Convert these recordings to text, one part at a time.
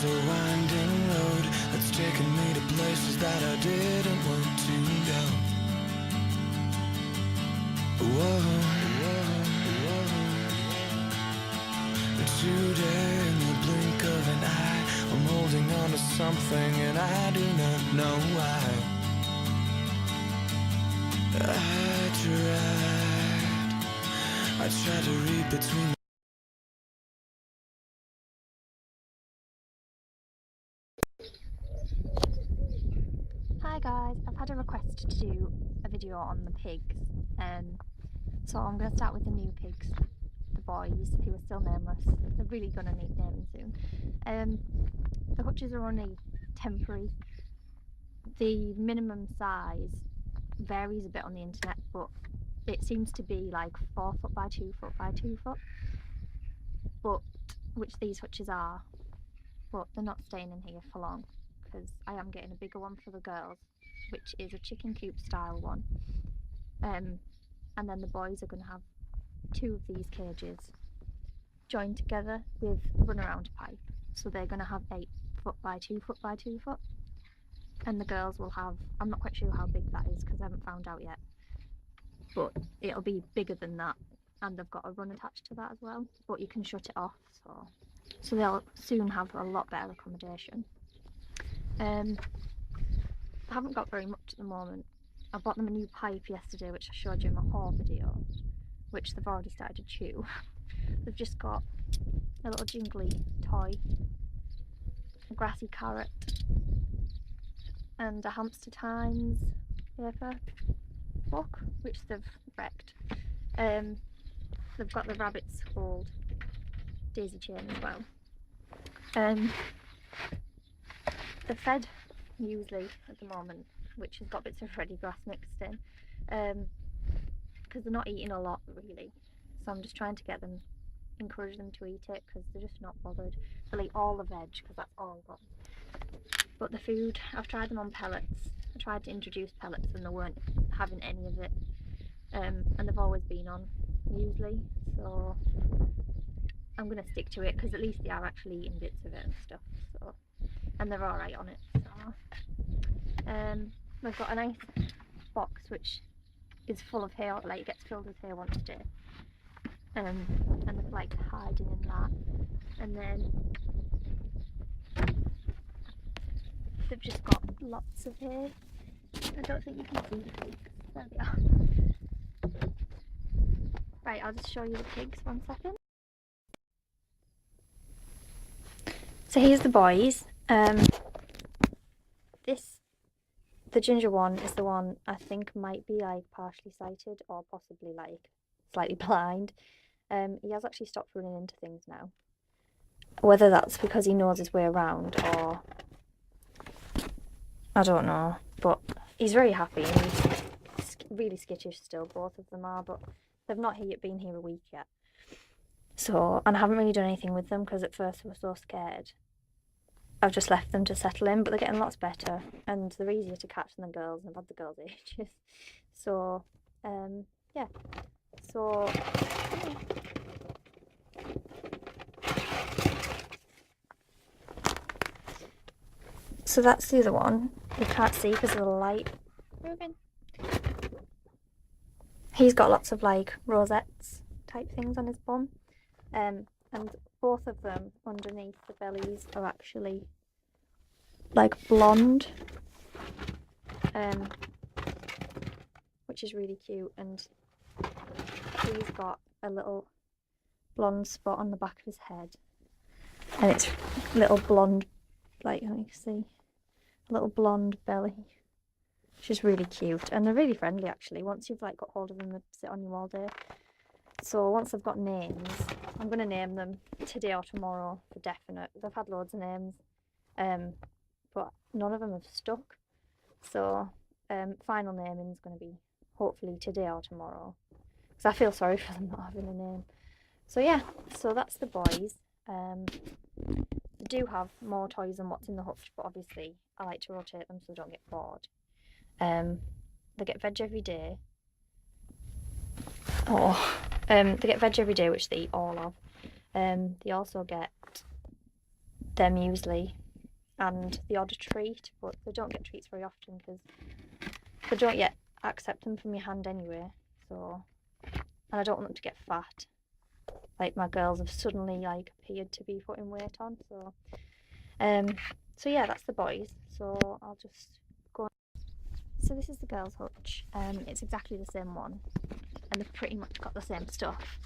is a winding road that's taken me to places that I didn't want to go. Whoa, whoa, whoa. Today, in the blink of an eye, I'm holding on to something and I do not know why. I tried to read between. Hi guys, I've had a request to do a video on the pigs, so I'm going to start with the new pigs, the boys, who are still nameless. They're really going to need naming soon. The hutches are only temporary. The minimum size varies a bit on the internet, but it seems to be like 4 foot by 2 foot by 2 foot, but which these hutches are, but they're not staying in here for long because I am getting a bigger one for the girls, which is a chicken coop style one, and then the boys are going to have 2 of these cages joined together with runaround pipe, so they're going to have 8 foot by 2 foot by 2 foot, and the girls will have, I'm not quite sure how big that is because I haven't found out yet, but it'll be bigger than that, and they've got a run attached to that as well, but you can shut it off, so they'll soon have a lot better accommodation. I haven't got very much at the moment. I bought them a new pipe yesterday, which I showed you in my haul video, which they've already started to chew. They've just got a little jingly toy, a grassy carrot, and a Hamster Times paper book, which they've wrecked. They've got the rabbits hold daisy chain as well. They're fed muesli at the moment, which has got bits of ready grass mixed in, because they're not eating a lot really, so I'm just trying to encourage them to eat it because they're just not bothered. They'll eat all the veg because that's all I've got. But the food, I've tried them on pellets. I tried to introduce pellets and they weren't having any of it, and they've always been on muesli, so I'm going to stick to it because at least they are actually eating bits of it and stuff, so, and they're alright on it. So we've got a nice box which is full of hay, like it gets filled with hay once a day, and they're like hiding in that, and then they've just got lots of hay. I don't think you can see the pigs. There they are. Right, I'll just show you the pigs 1 second. So here's the boys. The ginger one is the one I think might be like partially sighted or possibly like slightly blind. He has actually stopped running into things now. Whether that's because he knows his way around or I don't know, but he's very happy and he's really skittish still, both of them are, but they've not been here a week yet. So, and I haven't really done anything with them because at first they were so scared. I've just left them to settle in, but they're getting lots better and they're easier to catch than the girls, and I've had the girls' ages. So, yeah. So, yeah. So that's the other one. You can't see because of the light. Moving. He's got lots of like rosettes type things on his bum, and both of them underneath the bellies are actually like blonde, which is really cute, and he's got a little blonde spot on the back of his head, and it's little blonde, like, let me see, a little blonde belly, which is really cute, and they're really friendly actually. Once you've like got hold of them, they sit on you all day. So once I've got names, I'm going to name them today or tomorrow for definite. They've had loads of names, but none of them have stuck. So final naming is going to be hopefully today or tomorrow, because I feel sorry for them not having a name. So yeah, so that's the boys. They do have more toys than what's in the hutch, but obviously I like to rotate them so they don't get bored. They get veg every day. They get veg every day, which they eat all of. They also get their muesli and the odd treat, but they don't get treats very often because they don't yet accept them from your hand anyway. So, and I don't want them to get fat. Like my girls have suddenly like appeared to be putting weight on. So yeah, that's the boys. So I'll just go. So this is the girls' hutch. It's exactly the same one, and they've pretty much got the same stuff.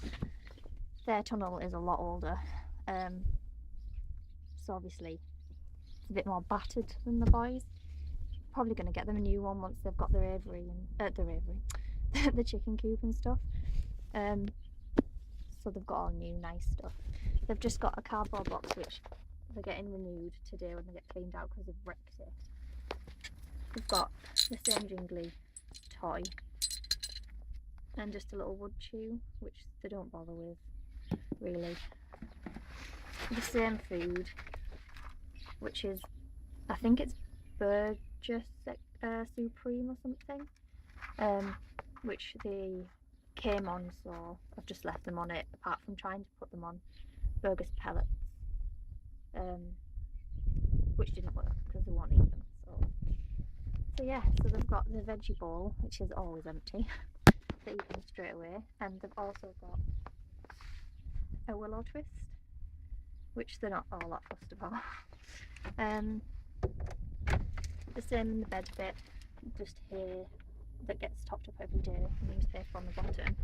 Their tunnel is a lot older, so obviously it's a bit more battered than the boys. Probably going to get them a new one once they've got their aviary and the chicken coop and stuff. So they've got all new nice stuff. They've just got a cardboard box which they're getting renewed today when they get cleaned out because they've wrecked it. We've got the same jingly toy and just a little wood chew, which they don't bother with really. The same food, which is, I think it's Burger Supreme or something, which they came on, so I've just left them on it, apart from trying to put them on Burgers pellets, which didn't work because they won't eat them. So yeah, so they've got the veggie bowl, which is always empty. They eat them straight away, and they've also got a willow twist, which they're not all that fussed about. The same in the bed bit, just hay that gets topped up every day, newspaper on the bottom.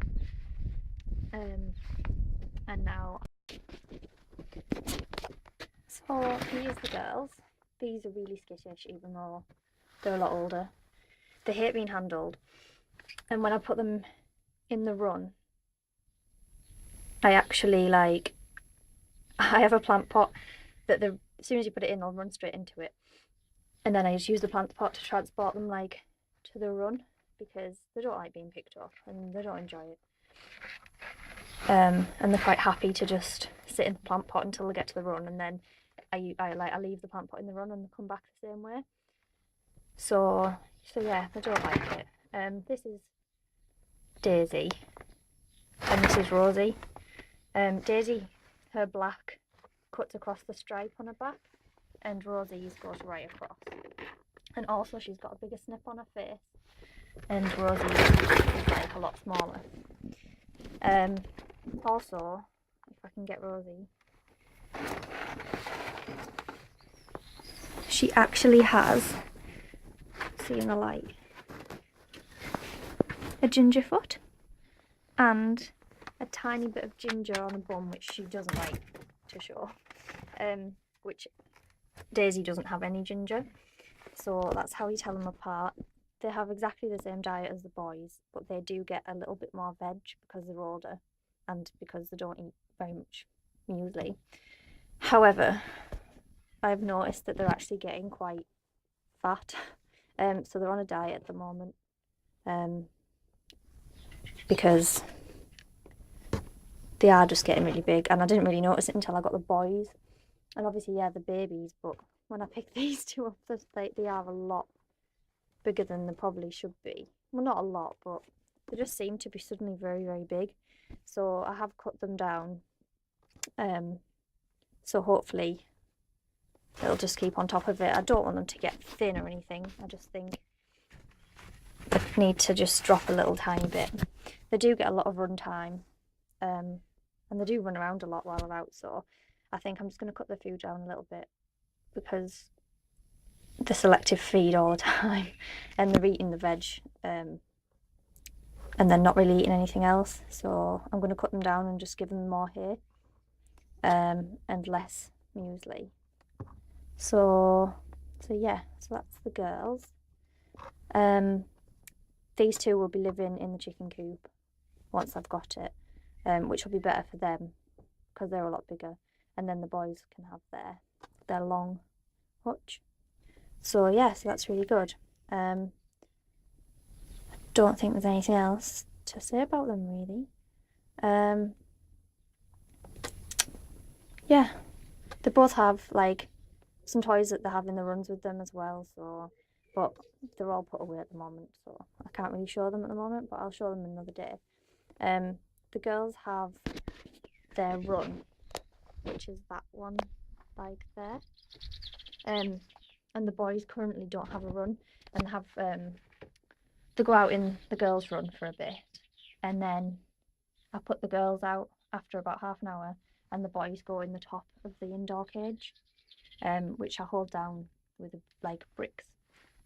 And now, so here's the girls. These are really skittish, even though they're a lot older. They hate being handled, and when I put them in the run, I actually I have a plant pot that as soon as you put it in, they'll run straight into it, and then I just use the plant pot to transport them to the run, because they don't like being picked up and they don't enjoy it. And they're quite happy to just sit in the plant pot until they get to the run, and then I leave the plant pot in the run and they come back the same way. So yeah, they don't like it. This is Daisy and this is Rosie. Daisy, her black cuts across the stripe on her back, and Rosie's goes right across. And also she's got a bigger snip on her face, and Rosie is like a lot smaller. Also, if I can get Rosie, she actually has, see in the light, a ginger foot and a tiny bit of ginger on her bum, which she doesn't like to show, which Daisy doesn't have any ginger, so that's how you tell them apart. They have exactly the same diet as the boys, but they do get a little bit more veg because they're older and because they don't eat very much muesli. However, I've noticed that they're actually getting quite fat, so they're on a diet at the moment, because they are just getting really big, and I didn't really notice it until I got the boys. And obviously, yeah, the babies, but when I picked these two up, they are a lot bigger than they probably should be. Well, not a lot, but they just seem to be suddenly very, very big. So I have cut them down. So hopefully it'll just keep on top of it. I don't want them to get thin or anything. I just think they need to just drop a little tiny bit. They do get a lot of run time, and they do run around a lot while they're out. So I think I'm just going to cut the food down a little bit, because the selective feed all the time and they're eating the veg, and they're not really eating anything else. So I'm going to cut them down and just give them more hay, and less muesli. So yeah, so that's the girls. These two will be living in the chicken coop once I've got it, which will be better for them because they're a lot bigger, and then the boys can have their long hutch. So yeah, so that's really good. I don't think there's anything else to say about them really. Yeah, they both have some toys that they have in the runs with them as well, so, but they're all put away at the moment, so I can't really show them at the moment, but I'll show them another day. The girls have their run, which is that one like there. And the boys currently don't have a run, and have they go out in the girls' run for a bit, and then I put the girls out after about half an hour, and the boys go in the top of the indoor cage, which I hold down with like bricks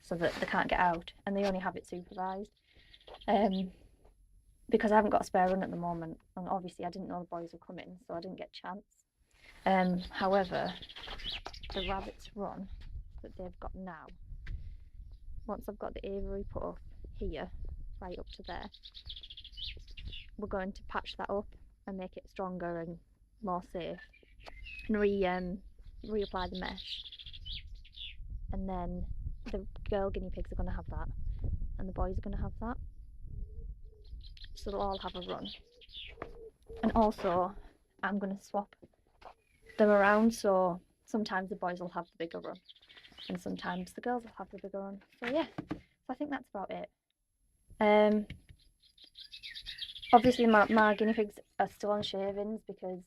so that they can't get out, and they only have it supervised. Because I haven't got a spare run at the moment, and obviously I didn't know the boys were coming, so I didn't get a chance. However, the rabbits run that they've got now, once I've got the aviary put up here, right up to there, we're going to patch that up and make it stronger and more safe, and reapply the mesh, and then the girl guinea pigs are going to have that, and the boys are going to have that, so they'll all have a run. And also I'm going to swap them around, so sometimes the boys will have the bigger run and sometimes the girls will have the bigger one. So yeah, so I think that's about it. Obviously my guinea pigs are still on shavings because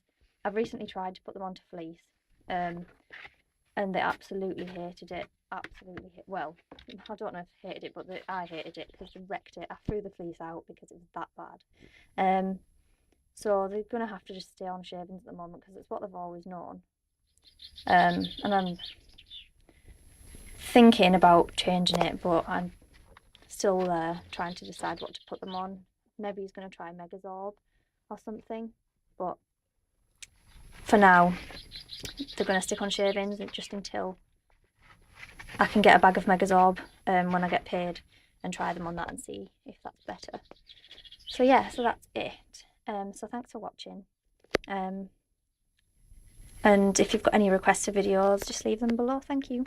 I've recently tried to put them onto fleece, and they absolutely hated it. Well, I don't know if they hated it, but I hated it because they wrecked it. I threw the fleece out because it was that bad. So they're going to have to just stay on shavings at the moment because it's what they've always known. And I'm thinking about changing it, but I'm still trying to decide what to put them on. Maybe he's going to try Megazorb or something, but for now they're going to stick on shavings just until I can get a bag of Megazorb when I get paid and try them on that and see if that's better. So yeah, so that's it. So thanks for watching, and if you've got any requests for videos, just leave them below. Thank you.